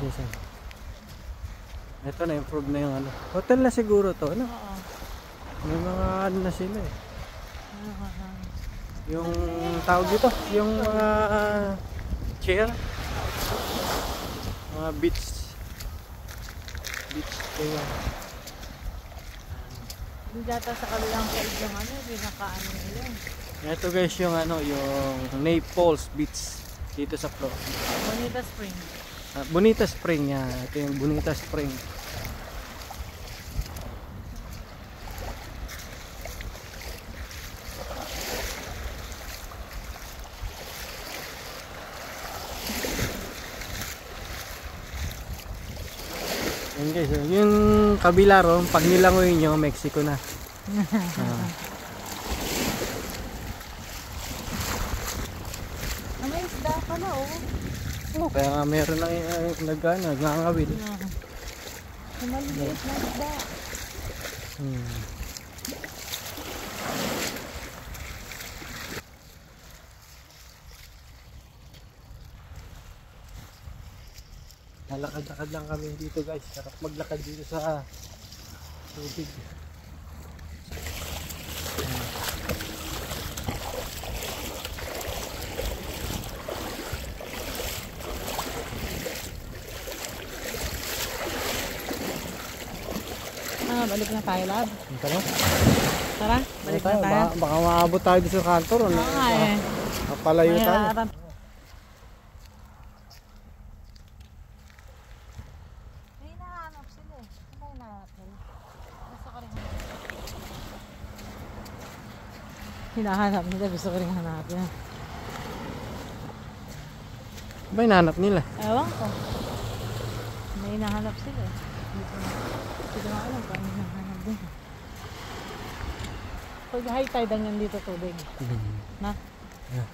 minsan. Ito na, improve na yung ano. Hotel na siguro to, ano? Oo. May mga ano na sila eh. Yung tawag dito, yung mga chair. Mga beach chair. Hindi data sa kabilang side yung ano, pinaka-ano nila. Ito guys yung ano, yung Naples Beach dito sa Florida. Bonita Spring. Bonita Spring yan. Ito yung Bonita Spring. Yan guys, yung kabila ron, pag nilangoy nyo, Mexico na. May isda pala oh. Kaya nga meron lang nagangawil. Maliliit na isda. Nalakad-lakad lang kami dito guys. Sarap maglakad dito sa tubig. Balik na tayo, lab. Tara. Tara, balik na tayo. Baka maabot tayo dito sa kantor. Mapalayo tayo. May hinahanap sila eh. Ano yung hinahanap nila? Gusto ko rin hinahanap nila. Gusto ko rin hanap yan. Ba hinahanap nila? Ewan ko. May hinahanap sila eh. Hindi ko alam kung ano hinahanap din. Pag high tide ang yan dito tubig. Na? Yeah.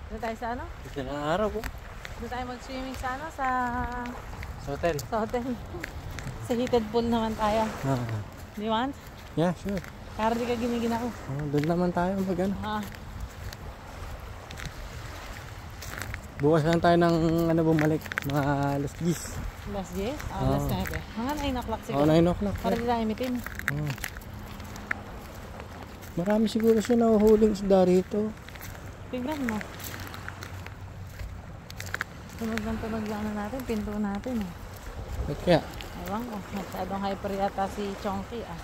Doon tayo sa ano? Ito na araw ko. Doon tayo mag-swimming sa ano? Sa Hotel. hotel. Sa heated pool naman tayo. Do you want? Yeah, sure. Para di ka ginigina ko. Doon naman tayo mag ano. Bukas lang tayo ng ano bumalik. Mga alas 10. Alas 10? Alas 9. Mga 9 o'clock siguro. 9 o'clock. Para di tayo imitin. Marami siguro siya nahuhuling isda rito. Tignan mo. Tunog lang na natin. Pinto natin eh. Ba't kaya? Ewan ko. Masyadong hyper yata si Chonky ah.